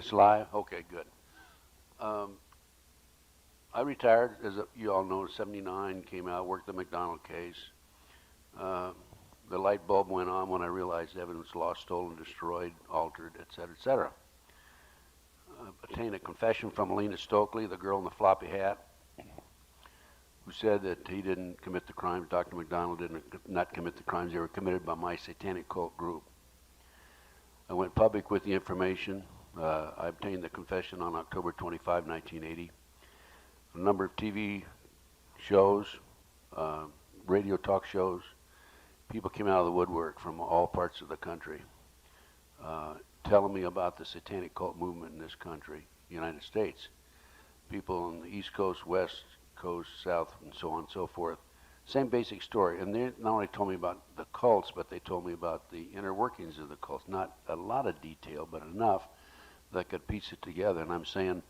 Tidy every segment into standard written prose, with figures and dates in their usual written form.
It's live? Okay, good. I retired, as you all know, in '79, came out, worked the McDonald case. Uh, the light bulb went on when I realized evidence lost, stolen, destroyed, altered, et cetera, et cetera. Obtained a confession from Alina Stokely, the girl in the floppy hat, who said that he didn't commit the crimes. Dr. McDonald did not commit the crimes. They were committed by my satanic cult group. I went public with the information. I obtained the confession on October 25, 1980. A number of TV shows, radio talk shows, people came out of the woodwork from all parts of the country telling me about the satanic cult movement in this country, United States. People on the East Coast, West Coast, South, and so on and so forth. Same basic story. And they not only told me about the cults, but they told me about the inner workings of the cults. Not a lot of detail, but enough that I could piece it together. And I'm saying,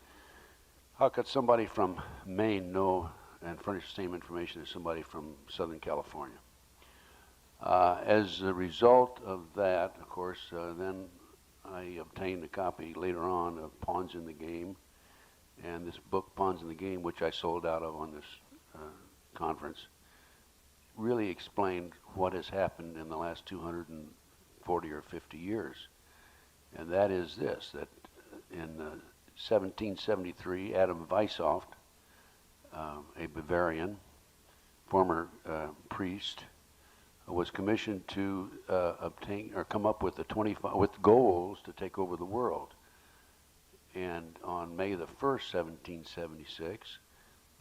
how could somebody from Maine know and furnish the same information as somebody from Southern California? As a result of that, of course, then I obtained a copy later on of Pawns in the Game, and this book, Pawns in the Game, which I sold out of on this conference, really explained what has happened in the last 240 or 50 years. And that is this, that in 1773, Adam Weishaupt, a Bavarian, former priest, was commissioned to obtain or come up with with goals to take over the world. And on May the 1st, 1776,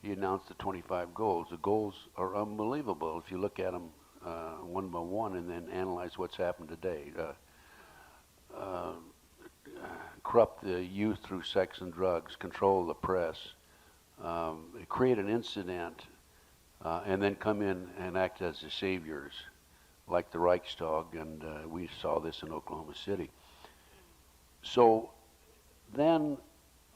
he announced the 25 goals. The goals are unbelievable if you look at them one by one and then analyze what's happened today. Corrupt the youth through sex and drugs, control the press, create an incident, and then come in and act as the saviors, like the Reichstag, and we saw this in Oklahoma City. So then,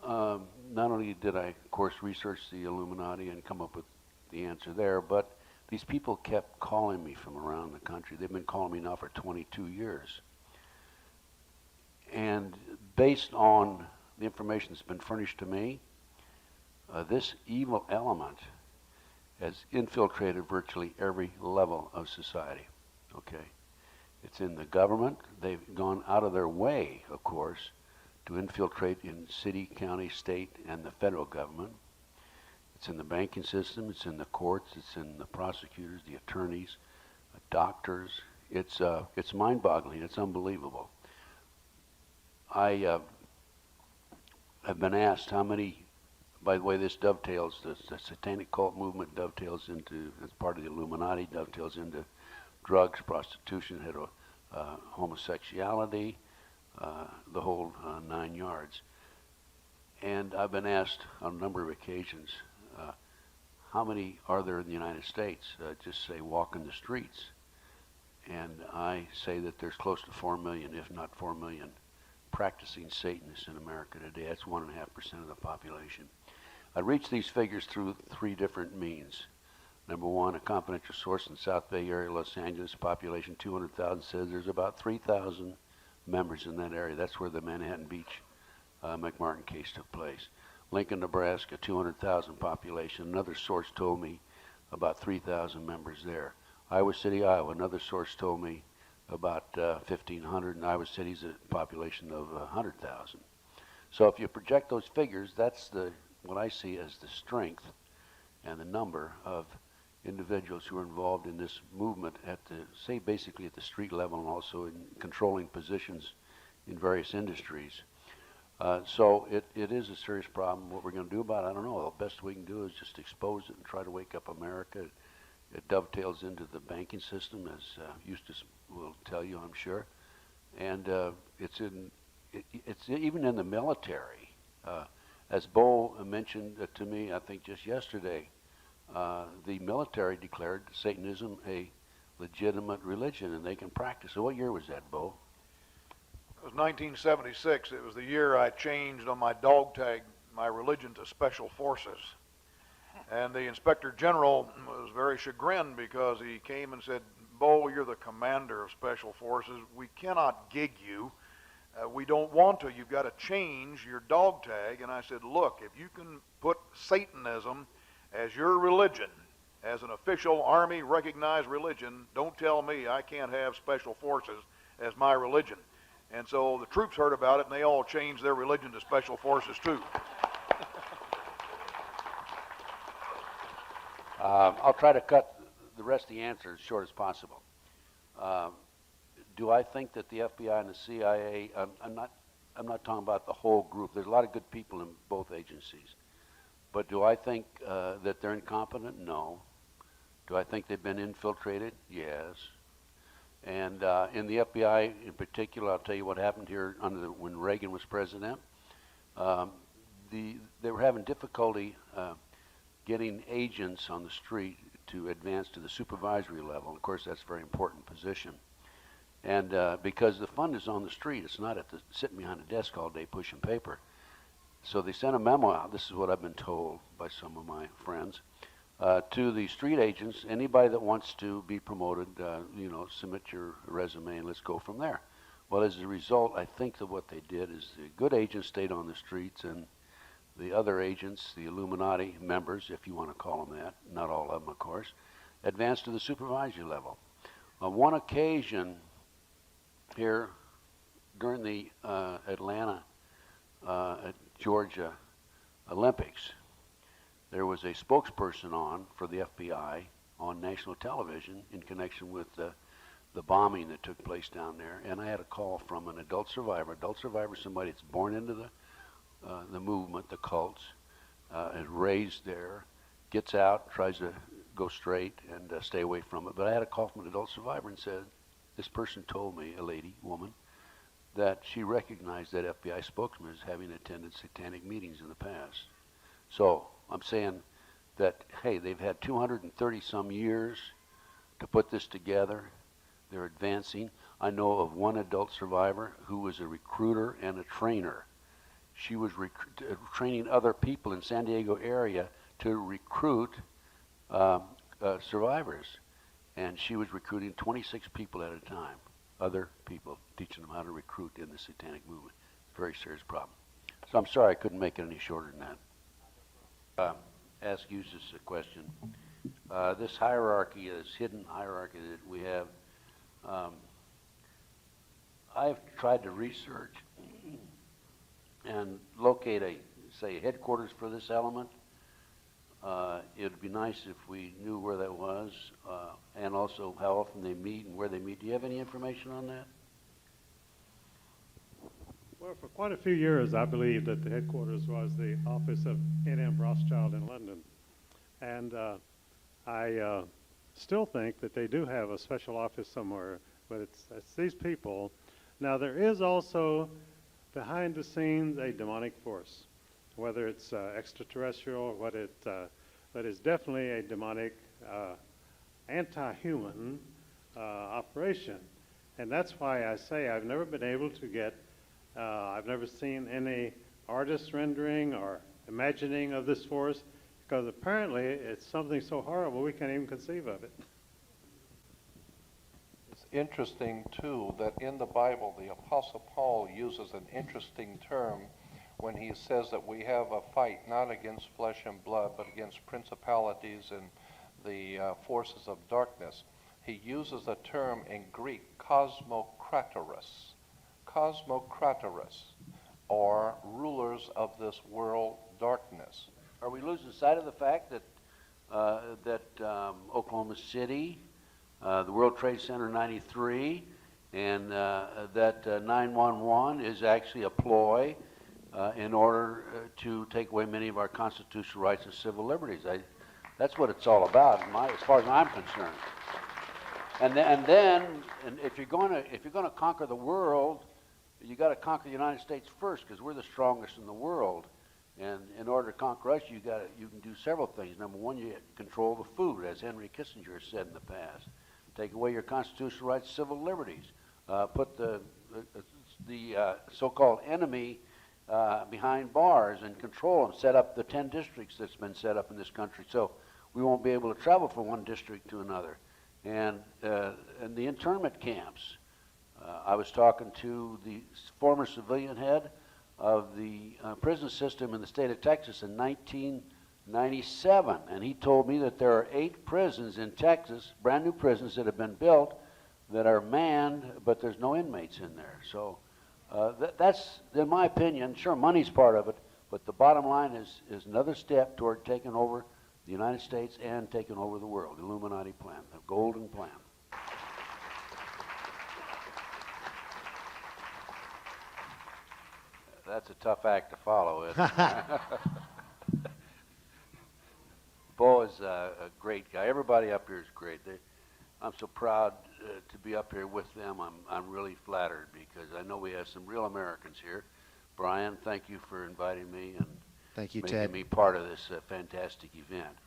not only did I, of course, research the Illuminati and come up with the answer there, but these people kept calling me from around the country. They've been calling me now for 22 years. And based on the information that's been furnished to me, this evil element has infiltrated virtually every level of society. Okay, it's in the government. They've gone out of their way, of course, to infiltrate in city, county, state, and the federal government. It's in the banking system. It's in the courts. It's in the prosecutors, the attorneys, doctors. It's mind-boggling. It's unbelievable. I have been asked how many. By the way, this dovetails, the satanic cult movement dovetails into, as part of the Illuminati, dovetails into drugs, prostitution, homosexuality, the whole 9 yards. And I've been asked on a number of occasions, how many are there in the United States? Just say walking the streets. And I say that there's close to 4 million, if not 4 million, practicing Satanists in America today. That's 1.5% of the population. I reached these figures through 3 different means. Number one, a confidential source in the South Bay area, Los Angeles, population 200,000, says there's about 3,000 members in that area. That's where the Manhattan Beach McMartin case took place. Lincoln, Nebraska, 200,000 population. Another source told me about 3,000 members there. Iowa City, Iowa, another source told me about 1,500, and Iowa City's a population of 100,000. So if you project those figures, that's what I see as the strength and the number of individuals who are involved in this movement basically at the street level, and also in controlling positions in various industries. So it is a serious problem. What we're going to do about it, I don't know. The best we can do is just expose it and try to wake up America. It dovetails into the banking system, as Eustace will tell you, I'm sure. And it's even in the military. As Bo mentioned to me, I think just yesterday, the military declared Satanism a legitimate religion, and they can practice. So what year was that, Bo? It was 1976. It was the year I changed on my dog tag my religion to Special Forces. And the Inspector General was very chagrined because he came and said, Bo, you're the commander of Special Forces. We cannot gig you. we don't want to. You've got to change your dog tag. And I said, look, if you can put Satanism as your religion, as an official Army recognized religion, don't tell me I can't have special forces as my religion. And so the troops heard about it, and they all changed their religion to special forces too. I'll try to cut the rest of the answer as short as possible. Do I think that the FBI and the CIA, I'm not talking about the whole group. There's a lot of good people in both agencies. But do I think that they're incompetent? No. Do I think they've been infiltrated? Yes. And in the FBI in particular, I'll tell you what happened here when Reagan was president. They were having difficulty getting agents on the street to advance to the supervisory level. Of course, that's a very important position. And because the fun is on the street, it's not sitting behind a desk all day pushing paper. So they sent a memo out, this is what I've been told by some of my friends, to the street agents, anybody that wants to be promoted, submit your resume and let's go from there. Well, as a result, I think that what they did is the good agents stayed on the streets and the other agents, the Illuminati members, if you want to call them that, not all of them, of course, advanced to the supervisory level. On one occasion here during the Atlanta, Georgia Olympics, there was a spokesperson on for the FBI on national television in connection with the bombing that took place down there, and I had a call from an adult survivor. Adult survivor is somebody that's born into the movement, the cults, is raised there, gets out, tries to go straight and stay away from it. But I had a call from an adult survivor and said, this person told me, a woman, that she recognized that FBI spokesman as having attended satanic meetings in the past. So I'm saying that, hey, they've had 230 some years to put this together. They're advancing. I know of one adult survivor who was a recruiter and a trainer. She was training other people in San Diego area to recruit survivors. And she was recruiting 26 people at a time, other people, teaching them how to recruit in the satanic movement. It's a very serious problem. So I'm sorry I couldn't make it any shorter than that. Ask you this question. This hierarchy, this hidden hierarchy that we have, I've tried to research and locate a headquarters for this element. It would be nice if we knew where that was, and also how often they meet and where they meet. Do you have any information on that? Well, for quite a few years, I believe that the headquarters was the office of N.M. Rothschild in London. And I still think that they do have a special office somewhere, but it's these people. Now, there is also, behind the scenes, a demonic force, whether it's extraterrestrial, but it's definitely a demonic, anti-human operation. And that's why I say I've never been able to get, I've never seen any artist rendering or imagining of this force, because apparently it's something so horrible we can't even conceive of it. It's interesting, too, that in the Bible, the Apostle Paul uses an interesting term when he says that we have a fight not against flesh and blood, but against principalities and the forces of darkness. He uses the term in Greek, cosmokratoros, or rulers of this world darkness. Are we losing sight of the fact that Oklahoma City, the World Trade Center 93, and that 911 is actually a ploy in order to take away many of our constitutional rights and civil liberties? That's what it's all about, as far as I'm concerned. And if you're going to conquer the world, you got to conquer the United States first, because we're the strongest in the world. And in order to conquer us, you can do several things. Number one, you control the food, as Henry Kissinger said in the past. Take away your constitutional rights, civil liberties. Put the so-called enemy behind bars and control them. Set up the 10 districts that's been set up in this country, so we won't be able to travel from one district to another. And the internment camps. I was talking to the former civilian head of the prison system in the state of Texas in 1997, and he told me that there are 8 prisons in Texas, brand new prisons that have been built that are manned, but there's no inmates in there. So that's, in my opinion, sure, money's part of it, but the bottom line is another step toward taking over the United States and taking over the world, the Illuminati plan, the golden plan. That's a tough act to follow, isn't it? Bo is a great guy. Everybody up here is great. I'm so proud to be up here with them. I'm really flattered because I know we have some real Americans here. Brian, thank you for inviting me and Thank you, making Ted. me part of this fantastic event.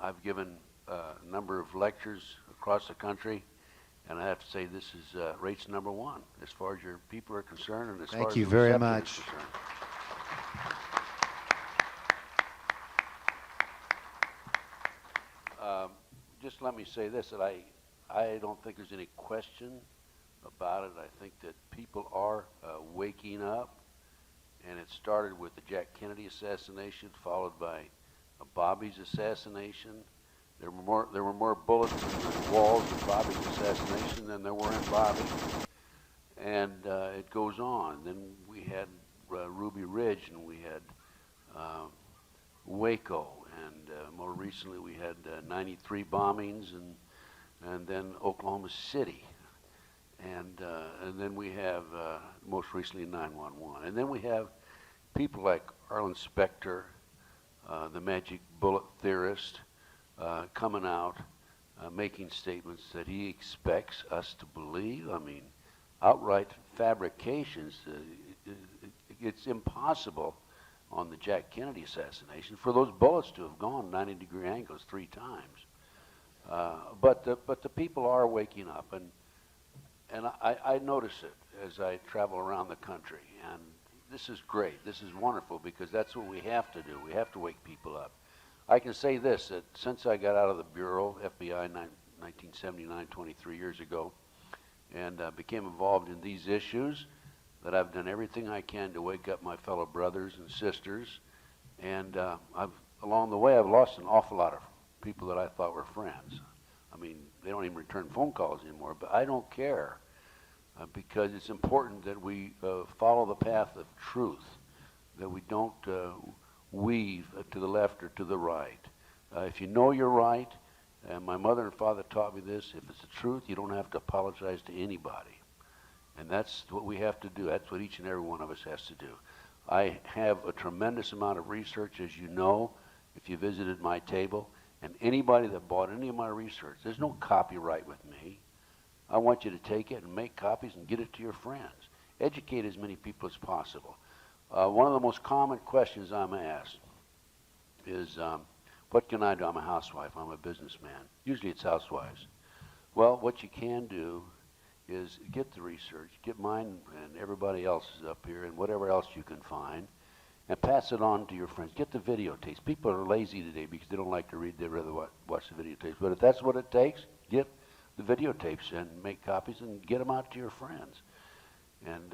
I've given a number of lectures across the country, and I have to say this is rates number 1 as far as your people are concerned and as far Thank as you the very reception much. is concerned. Just let me say this, that I don't think there's any question about it. I think that people are waking up, and it started with the Jack Kennedy assassination, followed by Bobby's assassination. There were more bullets in the walls of Bobby's assassination than there were in Bobby, and it goes on. Then we had Ruby Ridge, and we had Waco, and more recently we had 93 bombings, and then Oklahoma City, and then we have most recently 9/11, and then we have people like Arlen Specter, the magic bullet theorist, coming out, making statements that he expects us to believe. I mean, outright fabrications. It's impossible on the Jack Kennedy assassination for those bullets to have gone 90-degree angles 3 times. But the people are waking up, and I notice it as I travel around the country, and this is great. This is wonderful because that's what we have to do. We have to wake people up. I can say this, that since I got out of the Bureau, FBI, 1979, 23 years ago, and became involved in these issues, that I've done everything I can to wake up my fellow brothers and sisters, and along the way I've lost an awful lot of people that I thought were friends. I mean, they don't even return phone calls anymore, but I don't care because it's important that we follow the path of truth, that we don't weave to the left or to the right. If you know you're right, and my mother and father taught me this, if it's the truth, you don't have to apologize to anybody. And that's what we have to do. That's what each and every one of us has to do. I have a tremendous amount of research, as you know, if you visited my table. And anybody that bought any of my research, there's no copyright with me. I want you to take it and make copies and get it to your friends. Educate as many people as possible. One of the most common questions I'm asked is, what can I do? I'm a housewife. I'm a businessman. Usually it's housewives. Well, what you can do is get the research, get mine and everybody else's up here and whatever else you can find, and pass it on to your friends. Get the videotapes. People are lazy today because they don't like to read. They'd rather watch the videotapes. But if that's what it takes, get the videotapes and make copies and get them out to your friends. And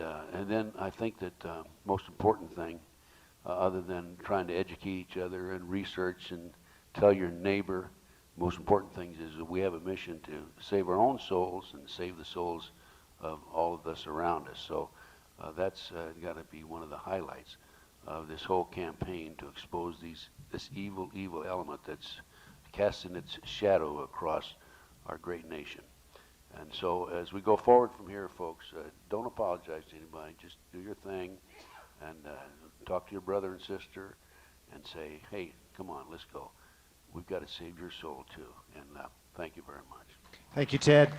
then I think that most important thing, other than trying to educate each other and research and tell your neighbor, most important things is that we have a mission to save our own souls and save the souls of all of us around us. So that's got to be one of the highlights of this whole campaign, to expose this evil element that's casting its shadow across our great nation. And so as we go forward from here, folks, don't apologize to anybody. Just do your thing and talk to your brother and sister and say, hey, come on, let's go. We've got to save your soul too. And thank you very much. Thank you, Ted.